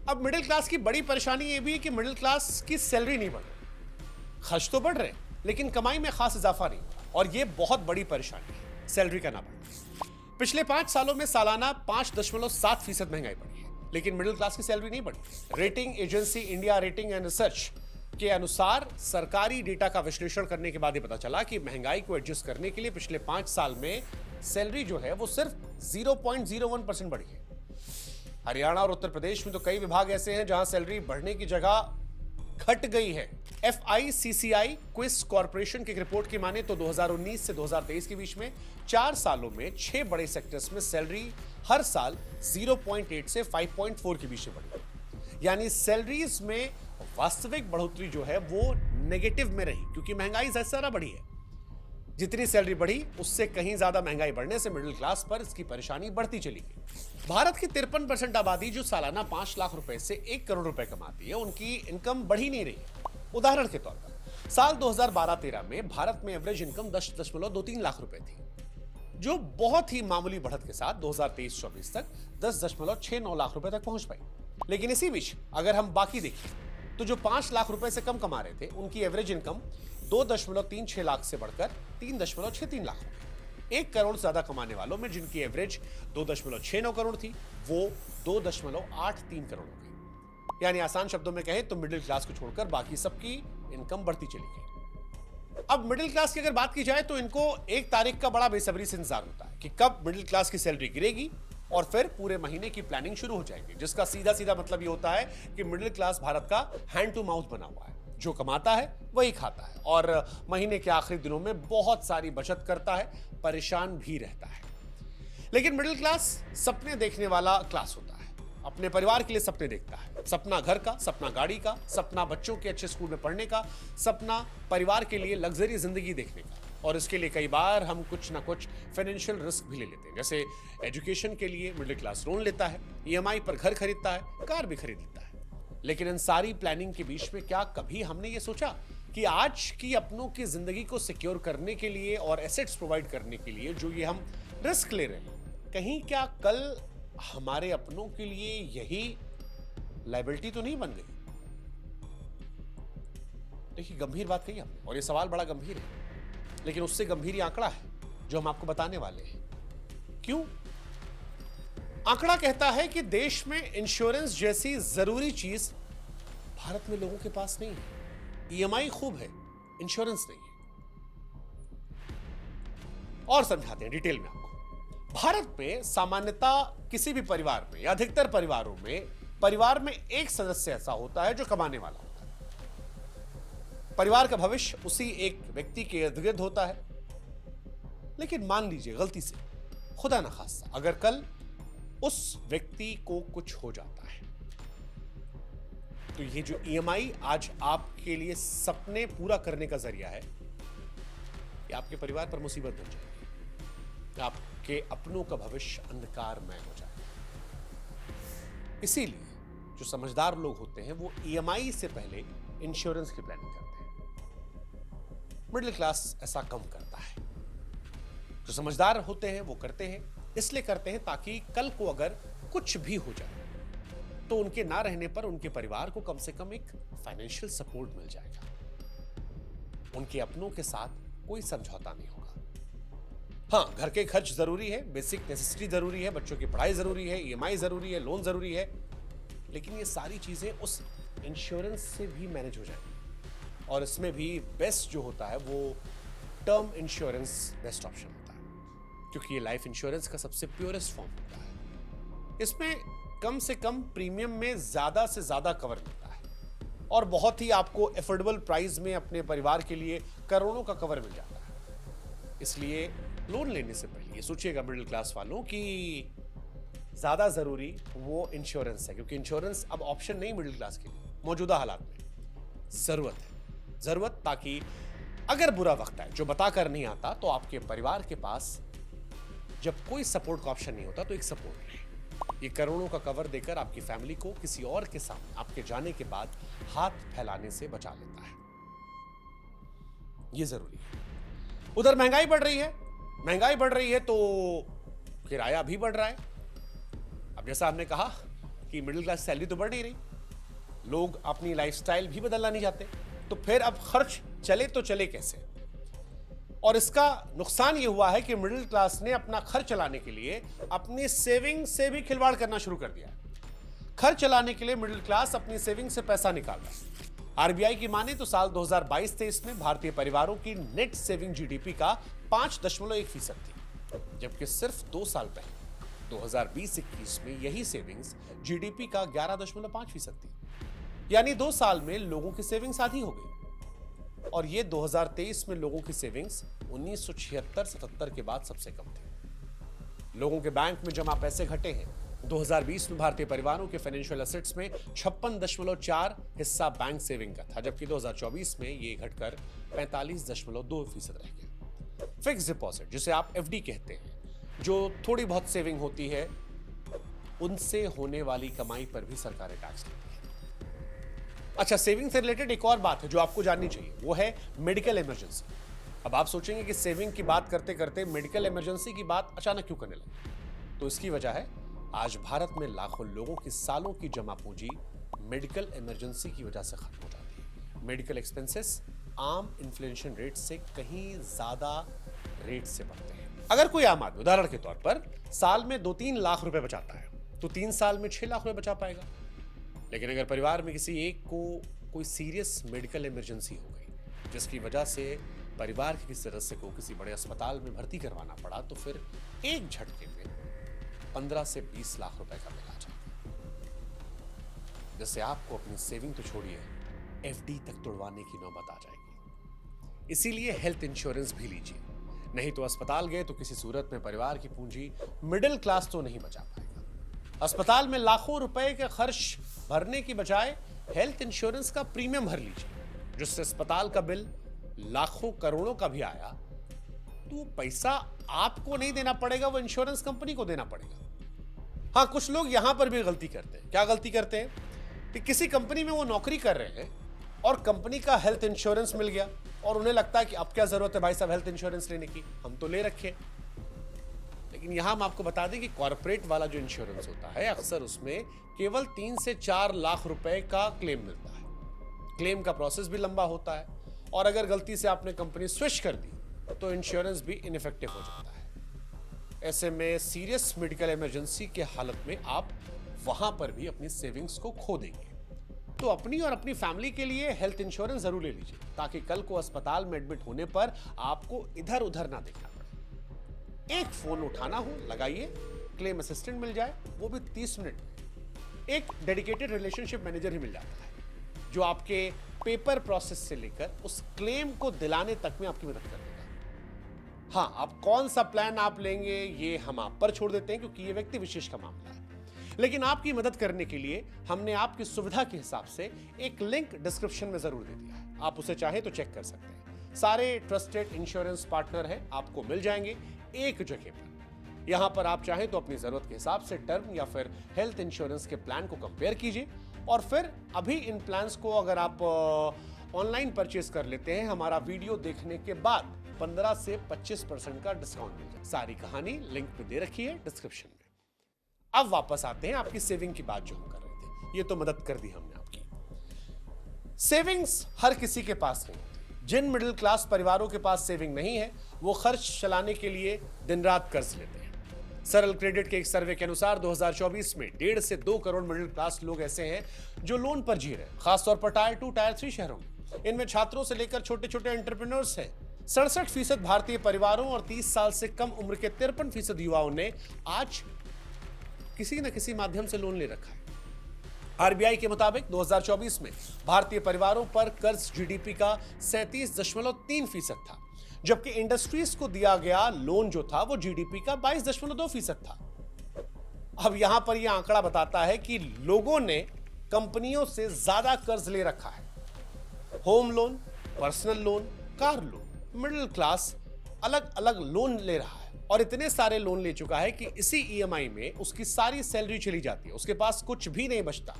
अब middle class की बड़ी परेशानी ये भी है कि मिडिल क्लास की सैलरी नहीं बढ़ रही। खर्च तो बढ़ रहे लेकिन कमाई में खास इजाफा नहीं हुआ और ये बहुत बड़ी परेशानी है, सैलरी का ना बढ़ना। पिछले 5 सालों में सालाना 5.7% महंगाई बढ़ी है लेकिन मिडिल क्लास की सैलरी नहीं बढ़ी। Rating agency India rating and research के अनुसार सरकारी डेटा का विश्लेषण करने के बाद ये पता चला कि महंगाई को एडजस्ट करने के लिए पिछले 5 साल में सैलरी जो है वो सिर्फ 0.01% बढ़ी है। हरियाणा और उत्तर प्रदेश में तो कई विभाग ऐसे हैं जहां सैलरी बढ़ने की जगह घट गई है। FICCI क्विज कॉर्पोरेशन की एक रिपोर्ट की माने तो 2019 से 2023 के बीच में 4 सालों में 6 बड़े सेक्टर्स में सैलरी हर साल 0.8 से 5.4 के बीच में बढ़ी। यानी सैलरीज में वास्तविक बढ़ोतरी जो है वो नेगेटिव में रही क्योंकि महंगाई ज्यादा बढ़ी है। जितनी सैलरी बढ़ी उससे कहीं ज्यादा महंगाई बढ़ने से मिडिल क्लास पर इसकी परेशानी बढ़ती चली गई। भारत की 53% आबादी जो सालाना 5 लाख रुपए से 1 करोड़ रुपए कमाती है उनकी इनकम बढ़ी नहीं रही। उदाहरण के तौर पर साल 2012-13 में भारत में एवरेज इनकम 10.23 लाख रुपए थी जो बहुत ही मामूली बढ़त के साथ 2023-24 तक 10.69 लाख रुपए तक पहुंच पाई। लेकिन इसी बीच अगर हम बाकी देखें तो जो 5 लाख रुपए से कम कमा रहे थे उनकी एवरेज इनकम 2.36 लाख से बढ़कर 3.63 लाख हो गई। 1 करोड़ से ज्यादा कमाने वालों में जिनकी एवरेज 2.69 करोड़ थी वो 2.83 करोड़ हो गई। यानी आसान शब्दों में कहें तो मिडिल क्लास को छोड़कर बाकी सबकी इनकम बढ़ती चली गई। अब मिडिल क्लास की अगर बात की जाए तो इनको 1 तारीख का बड़ा बेसब्री से इंतजार होता है कि कब मिडिल क्लास की सैलरी गिरेगी और फिर पूरे महीने की प्लानिंग शुरू हो जाएगी, जिसका सीधा सीधा मतलब ये होता है कि मिडिल क्लास भारत का हैंड टू माउथ बना हुआ है। जो कमाता है वही खाता है और महीने के आखिरी दिनों में बहुत सारी बचत करता है, परेशान भी रहता है। लेकिन मिडिल क्लास सपने देखने वाला क्लास होता है, अपने परिवार के लिए सपने देखता है। सपना घर का, सपना गाड़ी का, सपना बच्चों के अच्छे स्कूल में पढ़ने का, सपना परिवार के लिए लग्जरी जिंदगी देखने का। और इसके लिए कई बार हम कुछ ना कुछ फाइनेंशियल रिस्क भी ले लेते हैं। जैसे एजुकेशन के लिए मिडिल क्लास लोन लेता है, EMI पर घर खरीदता है, कार भी खरीद लेता है। लेकिन इन सारी प्लानिंग के बीच में क्या कभी हमने ये सोचा कि आज की अपनों की जिंदगी को सिक्योर करने के लिए और एसेट्स प्रोवाइड करने के लिए जो ये हम रिस्क ले रहे हैं, कहीं क्या कल हमारे अपनों के लिए यही लायबिलिटी तो नहीं बन गई? देखिए, गंभीर बात कही हमने और ये सवाल बड़ा गंभीर है, लेकिन उससे गंभीर ये आंकड़ा है जो हम आपको बताने वाले हैं। क्यों? आंकड़ा कहता है कि देश में इंश्योरेंस जैसी जरूरी चीज भारत में लोगों के पास नहीं है। EMI खूब है, इंश्योरेंस नहीं है। और समझाते हैं डिटेल में आपको। भारत में सामान्यतः किसी भी परिवार में या अधिकतर परिवारों में परिवार में एक सदस्य ऐसा होता है जो कमाने वाला होता है। परिवार का भविष्य उसी एक व्यक्ति के इर्द गिर्द होता है। लेकिन मान लीजिए गलती से, खुदा ना खास्ता, अगर कल उस व्यक्ति को कुछ हो जाता है तो ये जो EMI आज आपके लिए सपने पूरा करने का जरिया है, ये आपके परिवार पर मुसीबत बन जाएगी। आपके अपनों का भविष्य अंधकारमय हो जाएगा। इसीलिए जो समझदार लोग होते हैं वो EMI से पहले इंश्योरेंस की प्लानिंग करते हैं। मिडिल क्लास ऐसा कम करता है। जो समझदार होते हैं वो करते हैं, इसलिए करते हैं ताकि कल को अगर कुछ भी हो जाए तो उनके ना रहने पर उनके परिवार को कम से कम एक फाइनेंशियल सपोर्ट मिल जाएगा। उनके अपनों के साथ कोई समझौता नहीं होगा। हाँ, घर के खर्च जरूरी है, बेसिक नेसेसिटी जरूरी है, बच्चों की पढ़ाई जरूरी है, EMI जरूरी है, लोन जरूरी है, लेकिन ये सारी चीजें उस इंश्योरेंस से भी मैनेज हो जाएंगी। और इसमें भी बेस्ट जो होता है वो टर्म इंश्योरेंस बेस्ट ऑप्शन होता है, क्योंकि ये लाइफ इंश्योरेंस का सबसे प्योरेस्ट फॉर्म होता है। इसमें कम से कम प्रीमियम में ज्यादा से ज्यादा कवर मिलता है और बहुत ही आपको एफोर्डेबल प्राइस में अपने परिवार के लिए करोड़ों का कवर मिल जाता है। इसलिए लोन लेने से पहले ये सोचिएगा मिडिल क्लास वालों कि ज्यादा जरूरी वो इंश्योरेंस है, क्योंकि इंश्योरेंस अब ऑप्शन नहीं मिडिल क्लास के लिए मौजूदा हालात में, जरूरत है। जरूरत ताकि अगर बुरा वक्त है जो बताकर नहीं आता तो आपके परिवार के पास जब कोई सपोर्ट का ऑप्शन नहीं होता तो एक सपोर्ट रहे। ये करोड़ों का कवर देकर आपकी फैमिली को किसी और के सामने आपके जाने के बाद हाथ फैलाने से बचा लेता है। ये जरूरी है। उधर महंगाई बढ़ रही है, महंगाई बढ़ रही है तो किराया भी बढ़ रहा है। अब जैसा हमने कहा कि मिडिल क्लास सैलरी तो बढ़ नहीं रही, लोग अपनी लाइफस्टाइल भी बदलना नहीं चाहते, तो फिर अब खर्च चले तो चले कैसे? और इसका नुकसान यह हुआ है कि मिडिल क्लास ने अपना खर्च चलाने के लिए अपनी सेविंग से भी खिलवाड़ करना शुरू कर दिया। खर्च चलाने के लिए मिडिल क्लास अपनी सेविंग से पैसा निकाल रहा है। आरबीआई की माने तो साल 2022-23 में भारतीय परिवारों की नेट सेविंग जीडीपी का 5.1% थी, जबकि सिर्फ 2 साल पहले 2020-21 में यही सेविंग्स जीडीपी का 11.5% थी। यानी 2 साल में लोगों की सेविंग्स आधी हो गई। और ये 2023 में लोगों की सेविंग्स 1976-77 के बाद सबसे कम थी। लोगों के बैंक में जमा पैसे घटे हैं। 2020 में भारतीय परिवारों के फाइनेंशियल एसेट्स में 56.4 हिस्सा बैंक सेविंग का था, जबकि 2024 में ये घटकर 45.2% रह गया। फिक्स डिपॉजिट, जिसे आप एफडी कहते हैं, जो थोड़ी बहुत सेविंग होती है, उनसे होने वाली कमाई पर भी सरकारें टैक्स लेती है। अच्छा, सेविंग से रिलेटेड एक और बात है जो आपको जाननी चाहिए, वो है मेडिकल इमरजेंसी। अब आप सोचेंगे कि सेविंग की बात करते करते मेडिकल इमरजेंसी की बात अचानक क्यों करने लगे? तो इसकी वजह है आज भारत में लाखों लोगों की सालों की जमा पूंजी मेडिकल इमरजेंसी की वजह से खत्म हो जाती है। मेडिकल एक्सपेंसेस आम इन्फ्लेशन रेट से कहीं ज्यादा रेट से बढ़ते हैं। अगर कोई आम आदमी उदाहरण के तौर पर साल में 2-3 लाख रुपए बचाता है तो 3 साल में 6 लाख रुपए बचा पाएगा। लेकिन अगर परिवार में किसी एक को कोई सीरियस मेडिकल इमरजेंसी हो गई, जिसकी वजह से परिवार के किसी सदस्य को किसी बड़े अस्पताल में भर्ती करवाना पड़ा, तो फिर एक झटके में 15 से 20 लाख रुपए का बिल आ जाएगा, जिससे आपको अपनी सेविंग तो छोड़िए, एफडी तक तोड़वाने की नौबत आ जाएगी। इसीलिए हेल्थ इंश्योरेंस भी लीजिए, नहीं तो अस्पताल गए तो किसी सूरत में परिवार की पूंजी मिडिल क्लास तो नहीं बचा पाएगा। अस्पताल में लाखों रुपए के खर्च भरने की बजाय हेल्थ इंश्योरेंस का प्रीमियम भर लीजिए, जिससे अस्पताल का बिल लाखों करोड़ों का भी आया तो पैसा आपको नहीं देना पड़ेगा, वो इंश्योरेंस कंपनी को देना पड़ेगा। हाँ, कुछ लोग यहां पर भी गलती करते हैं। क्या गलती करते हैं कि किसी कंपनी में वो नौकरी कर रहे हैं और कंपनी का हेल्थ इंश्योरेंस मिल गया और उन्हें लगता है कि अब क्या जरूरत है भाई साहब हेल्थ इंश्योरेंस लेने की, हम तो ले रखे। लेकिन यहां हम आपको बता दें कि कॉर्पोरेट वाला जो इंश्योरेंस होता है, अक्सर उसमें केवल 3 से 4 लाख रुपए का क्लेम मिलता है। क्लेम का प्रोसेस भी लंबा होता है और अगर गलती से आपने कंपनी स्विच कर दी तो इंश्योरेंस भी इनइफेक्टिव हो जाता है। ऐसे में सीरियस मेडिकल इमरजेंसी के हालत में आप वहां पर भी अपनी सेविंग्स को खो देंगे। तो अपनी और अपनी फैमिली के लिए हेल्थ इंश्योरेंस जरूर ले लीजिए, ताकि कल को अस्पताल में एडमिट होने पर आपको इधर उधर ना देखना पड़े। एक फोन उठाना हो, लगाइए, क्लेम असिस्टेंट मिल जाए, वो भी 30 मिनट में। एक डेडिकेटेड रिलेशनशिप मैनेजर ही मिल जाता है, जो आपके पेपर प्रोसेस से लेकर उस क्लेम को दिलाने तक में आपकी मदद कर देगा। हाँ, आप कौन सा प्लान आप लेंगे ये हम आप पर छोड़ देते हैं, क्योंकि ये व्यक्ति विशेष का मामला है। लेकिन आपकी मदद करने के लिए हमने आपकी सुविधा के हिसाब से एक लिंक डिस्क्रिप्शन में जरूर दे दिया है, आप उसे चाहें तो चेक कर सकते हैं। सारे ट्रस्टेड इंश्योरेंस पार्टनर हैं, आपको मिल जाएंगे एक जगह पर। यहां पर आप चाहें तो अपनी जरूरत के हिसाब से टर्म या फिर हेल्थ इंश्योरेंस के प्लान को कंपेयर कीजिए, और फिर अभी इन प्लान्स को अगर आप ऑनलाइन परचेस कर लेते हैं, हमारा वीडियो देखने के बाद 15 से 25% का डिस्काउंट मिल जाए। सारी कहानी लिंक पे दे रखी है डिस्क्रिप्शन में। अब वापस आते हैं आपकी सेविंग की बात जो हम कर रहे थे। ये तो मदद कर दी हमने आपकी। सेविंग्स हर किसी के पास नहीं होती। जिन मिडिल क्लास परिवारों के पास सेविंग नहीं है, वो खर्च चलाने के लिए दिन रात कर्ज लेते हैं। सरल क्रेडिट के एक सर्वे के अनुसार 2024 में 1.5 से 2 करोड़ मिडिल क्लास लोग ऐसे हैं जो लोन पर जी रहे हैं, खासतौर पर टायर 2, टायर 3 शहरों में। इनमें छात्रों से लेकर छोटे छोटे एंटरप्रेन्योर्स हैं। 67% भारतीय परिवारों और 30 साल से कम उम्र के 53% युवाओं ने आज किसी न किसी माध्यम से लोन ले रखा है। आरबीआई के मुताबिक 2024 में भारतीय परिवारों पर कर्ज जीडीपी का 37.3% था, जबकि इंडस्ट्रीज को दिया गया लोन जो था वो जीडीपी का 22.2% था। अब यहां पर यह आंकड़ा बताता है कि लोगों ने कंपनियों से ज्यादा कर्ज ले रखा है। Home loan, personal loan, car loan, middle class अलग अलग लोन ले रहा है और इतने सारे लोन ले चुका है कि इसी ईएमआई में उसकी सारी सैलरी चली जाती है, उसके पास कुछ भी नहीं बचता।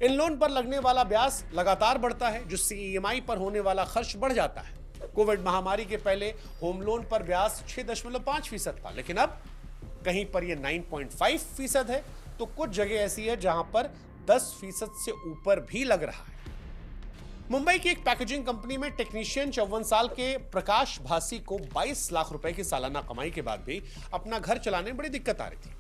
इन लोन पर लगने वाला ब्याज लगातार बढ़ता है, जिससे ईएमआई पर होने वाला खर्च बढ़ जाता है। कोविड महामारी के पहले होम लोन पर ब्याज 6.5% था, लेकिन अब कहीं पर यह 9.5% है, तो कुछ जगह ऐसी है जहां पर 10% से ऊपर भी लग रहा है। मुंबई की एक पैकेजिंग कंपनी में टेक्नीशियन 54 साल के प्रकाश भासी को 22 लाख रुपए की सालाना कमाई के बाद भी अपना घर चलाने में बड़ी दिक्कत आ रही थी।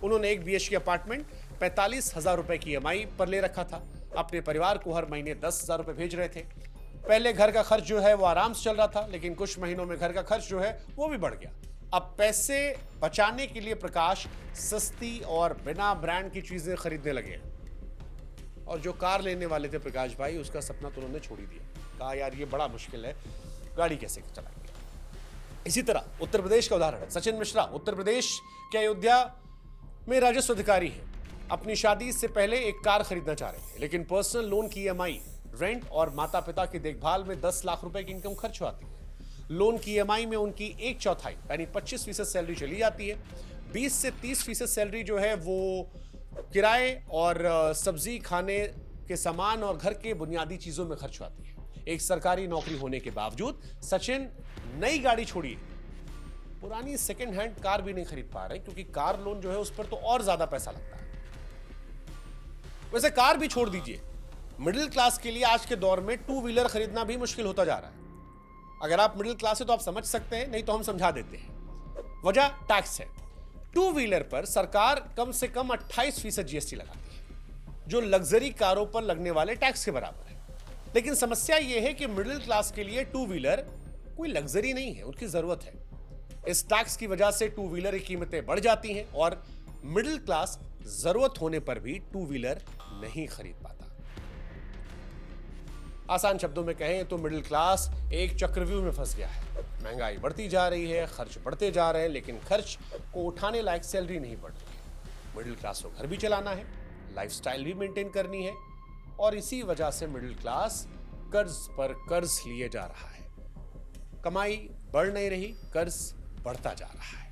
उन्होंने एक BHK अपार्टमेंट 45,000 रुपए की EMI पर ले रखा था। अपने परिवार को हर महीने 10,000 रुपए भेज रहे थे। पहले घर का खर्च जो है वो आराम से चल रहा था, लेकिन कुछ महीनों में घर का खर्च जो है वो भी बढ़ गया। अब पैसे बचाने के लिए प्रकाश सस्ती और बिना ब्रांड की चीजें खरीदने लगे हैं। और जो कार लेने वाले थे प्रकाश भाई, उसका सपना तो उन्होंने छोड़ ही दिया। कहा यार ये बड़ा मुश्किल है, गाड़ी कैसे चलाएंगे। इसी तरह उत्तर प्रदेश का उदाहरण है। सचिन मिश्रा उत्तर प्रदेश के अयोध्या में राजस्व अधिकारी हैं। अपनी शादी से पहले एक कार खरीदना चाह रहे थे, लेकिन पर्सनल लोन की EMI, रेंट और माता पिता की देखभाल में 10 लाख रुपए की इनकम खर्च आती है। लोन की EMI में उनकी 1/4 यानी 25% सैलरी चली जाती है। 20 से 30% सैलरी जो है वो किराए और सब्जी खाने के सामान और घर के बुनियादी चीजों में खर्च आती है। एक सरकारी नौकरी होने के बावजूद सचिन नई गाड़ी छोड़िए, पुरानी सेकंड हैंड कार भी नहीं खरीद पा रहे, क्योंकि कार लोन जो है उस पर तो और ज्यादा पैसा लगता है। वैसे कार भी छोड़ दीजिए, मिडिल क्लास के लिए आज के दौर में 2 व्हीलर खरीदना भी मुश्किल होता जा रहा है। अगर आप मिडिल क्लास है तो आप समझ सकते हैं, नहीं तो हम समझा देते हैं। वजह टैक्स है। 2 व्हीलर पर सरकार कम से कम 28% GST लगाती है, जो लग्जरी कारों पर लगने वाले टैक्स के बराबर है। लेकिन समस्या यह है कि मिडिल क्लास के लिए 2 व्हीलर कोई लग्जरी नहीं है, उनकी जरूरत है। इस टैक्स की वजह से 2 व्हीलर की कीमतें बढ़ जाती हैं और मिडिल क्लास जरूरत होने पर भी 2 व्हीलर नहीं खरीद पाता। आसान शब्दों में कहें तो मिडिल क्लास एक चक्रव्यूह में फंस गया है। महंगाई बढ़ती जा रही है, खर्च बढ़ते जा रहे हैं, लेकिन खर्च को उठाने लायक सैलरी नहीं बढ़ रही है। मिडिल क्लास को घर भी चलाना है, लाइफस्टाइल भी मेंटेन करनी है, और इसी वजह से मिडिल क्लास कर्ज पर कर्ज लिए जा रहा है। कमाई बढ़ नहीं रही, कर्ज बढ़ता जा रहा है।